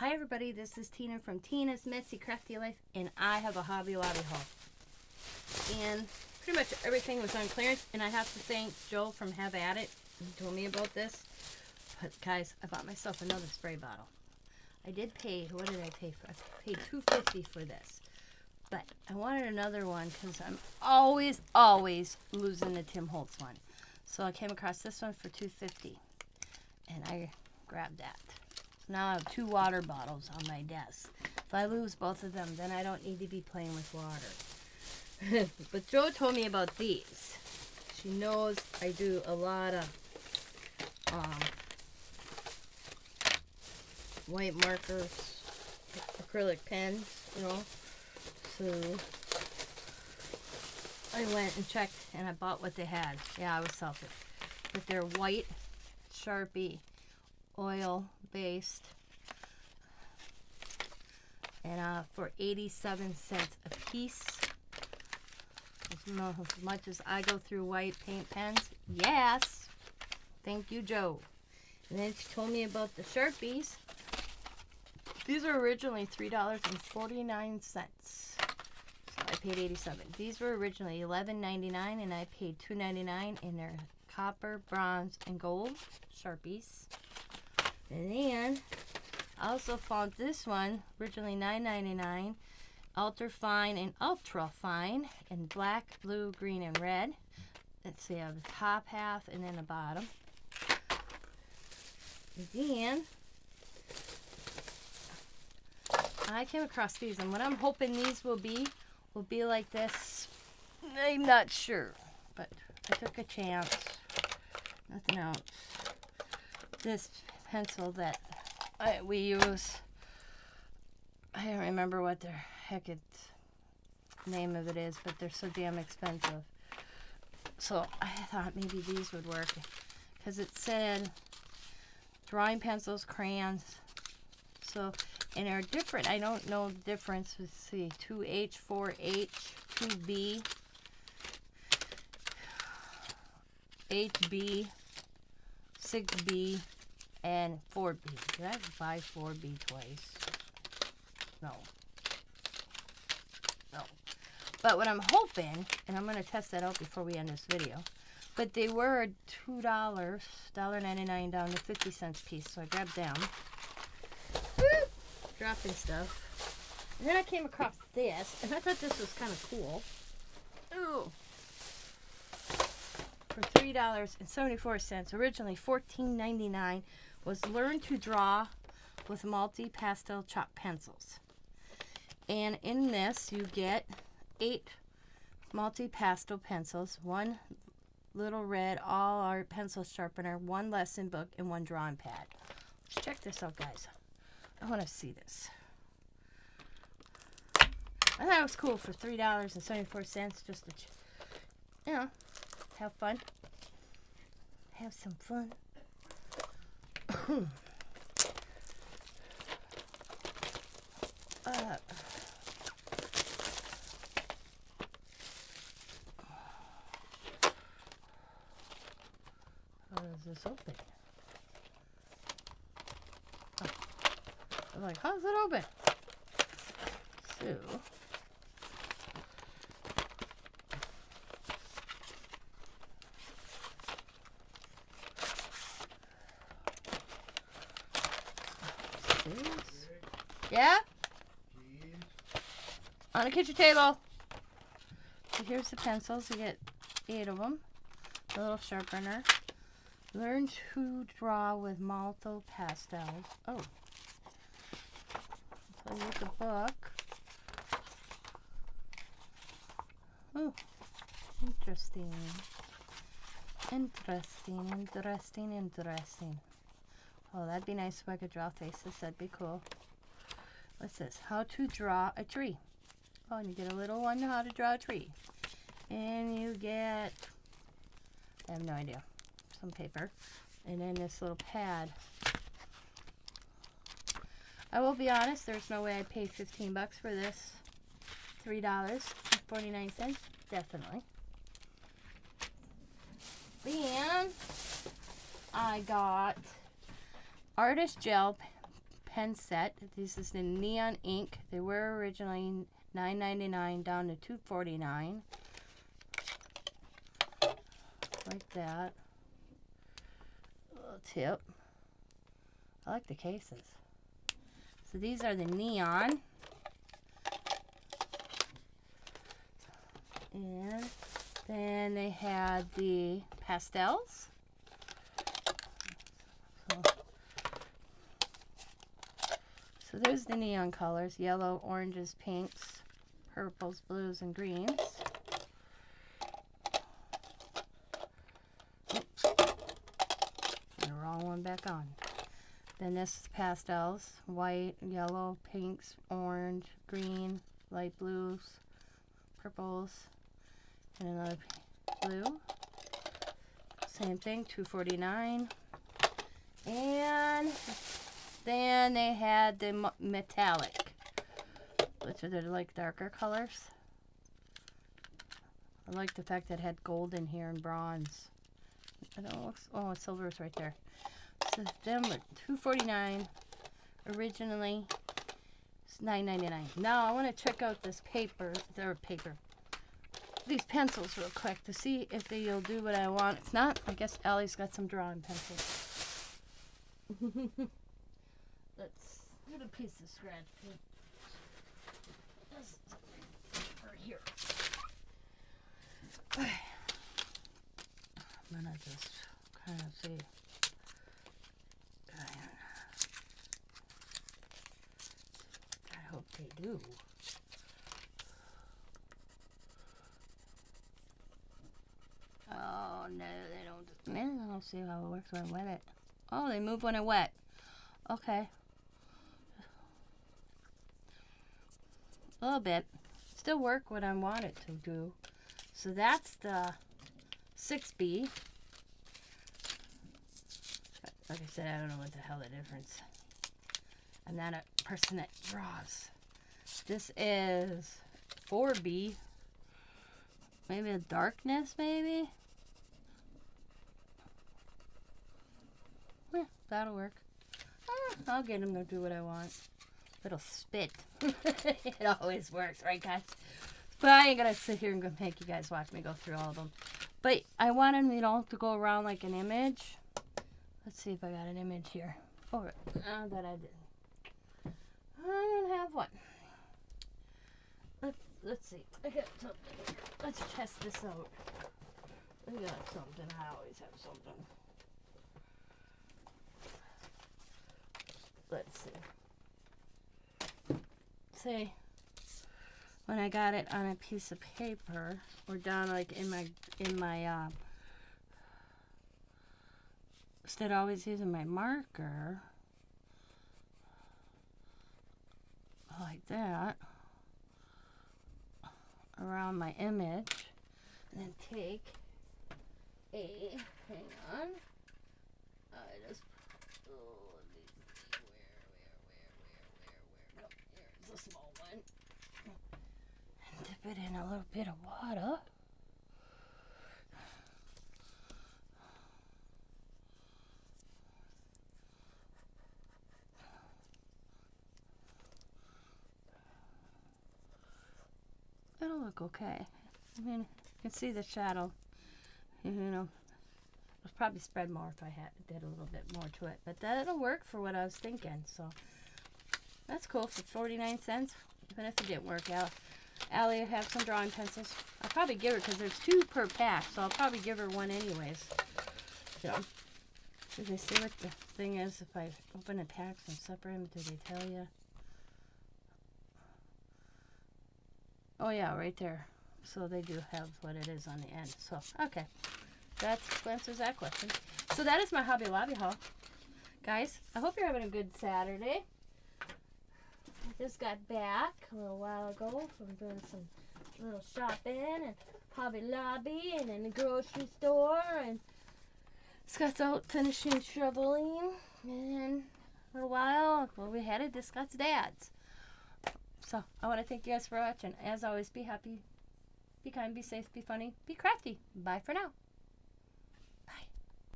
Hi everybody, this is Tina from Tina's Messy Crafty Life, and I have a Hobby Lobby haul. And pretty much everything was on clearance, and I have to thank Joe from Have At It. He told me about this. But guys, I bought myself another spray bottle. I did pay, what did I pay for? I paid $2.50 for this. But I wanted another one because I'm always losing the Tim Holtz one. So I came across this one for $2.50, and I grabbed that. Now I have 2 water bottles on my desk. If I lose both of them, then I don't need to be playing with water. But Joe told me about these. She knows I do a lot of white markers, acrylic pens, you know. So I went and checked and I bought what they had. Yeah, I was selfish. But they're white Sharpie oil based, and for 87 cents a piece. As much as I go through white paint pens, yes, thank you, Joe. And then she told me about the Sharpies. These were originally $3.49, so I paid 87. These were originally $11.99, and I paid $2.99, and they're copper, bronze, and gold Sharpies. And then I also found this one, originally $9.99, ultra fine and ultra fine in black, blue, green, and red. Let's see, I have the top half and then the bottom. And then I came across these, and what I'm hoping these will be like this. I'm not sure, but I took a chance. Nothing else. This pencil that we use, I don't remember what the heck name of it is, but they're so damn expensive. So I thought maybe these would work, because it said drawing pencils, crayons. So, and they're different. I don't know the difference. Let's see, 2H, 4H, 2B, HB, 6B, and 4B. Did I buy 4B twice? No. But what I'm hoping, and I'm going to test that out before we end this video, but they were $2, $1.99 down to 50 cents a piece, so I grabbed them. Woo! Dropping stuff. And then I came across this, and I thought this was kind of cool. Ooh. For $3.74, originally $14.99, was Learn to Draw with Multi-Pastel Chalk Pencils. And in this, you get 8 multi-pastel pencils, 1 little red all-art pencil sharpener, 1 lesson book, and 1 drawing pad. Let's check this out, guys. I want to see this. I thought it was cool for $3.74, just to, you know, have fun. Have some fun. How does this open? Oh. I'm like, how's it open? So, yeah? On the kitchen table. So here's the pencils. You get 8 of them. The little sharpener. Learn to draw with multiple pastels. Oh. So you get the book. Oh. Interesting. Interesting. Oh, that'd be nice if I could draw faces. That'd be cool. What's this? How to draw a tree. Oh, and you get a little one, how to draw a tree. And you get, I have no idea, some paper. And then this little pad. I will be honest, there's no way I'd pay $15 for this. $3.49, definitely. Then I got artist gel pen set. This is the neon ink. They were originally $9.99 down to $2.49. Like that. A little tip. I like the cases. So these are the neon. And then they had the pastels. So there's the neon colors: yellow, oranges, pinks, purples, blues, and greens. Oops. The wrong one back on. Then this is pastels: white, yellow, pinks, orange, green, light blues, purples, and another blue. Same thing, $2.49. And then they had the metallic, which are the like darker colors. I like the fact that it had gold in here and bronze. I don't know, oh, silver is right there. So them were $2.49 originally. It's $9.99. Now I want to check out this these pencils real quick to see if they'll do what I want. If not, I guess Allie's got some drawing pencils. Let's get a piece of scratch paper. This right here. I'm gonna just kind of see. I hope they do. Oh no, they don't. Man, I'll see how it works when I wet it. Oh, they move when I wet. Okay. A little bit. Still work what I want it to do. So that's the 6B. Like I said, I don't know what the hell the difference. I'm not a person that draws. This is 4B. Maybe a darkness, maybe? Yeah, that'll work. I'll get him to do what I want. It'll spit. It always works, right, guys? But I ain't gonna sit here and go make you guys watch me go through all of them. But I want him, to go around like an image. Let's see if I got an image here. Oh, that I did. I don't have one. Let's see. I got something here. Let's test this out. I got something. I always have something. Let's see. Say when I got it on a piece of paper or down like in my instead of always using my marker like that around my image, and then take a, hang on, I just, oh, let me see, where, no, here's a small one, and dip it in a little bit of water. It'll look okay. I mean, you can see the shadow. It'll probably spread more if I did a little bit more to it. But that'll work for what I was thinking. So that's cool for 49 cents. Even if it didn't work out. Allie will have some drawing pencils. I'll probably give her, because there's 2 per pack. So I'll probably give her one anyways. So, did they see what the thing is? If I open the packs and separate them, do they tell you? Oh yeah, right there. So they do have what it is on the end. So, okay. That answers that question. So that is my Hobby Lobby haul. Guys, I hope you're having a good Saturday. I just got back a little while ago from doing some little shopping and Hobby Lobby and in the grocery store. And Scott's out finishing shoveling. And a little while, well, we headed to Scott's dad's. So, I want to thank you guys for watching. As always, be happy, be kind, be safe, be funny, be crafty. Bye for now.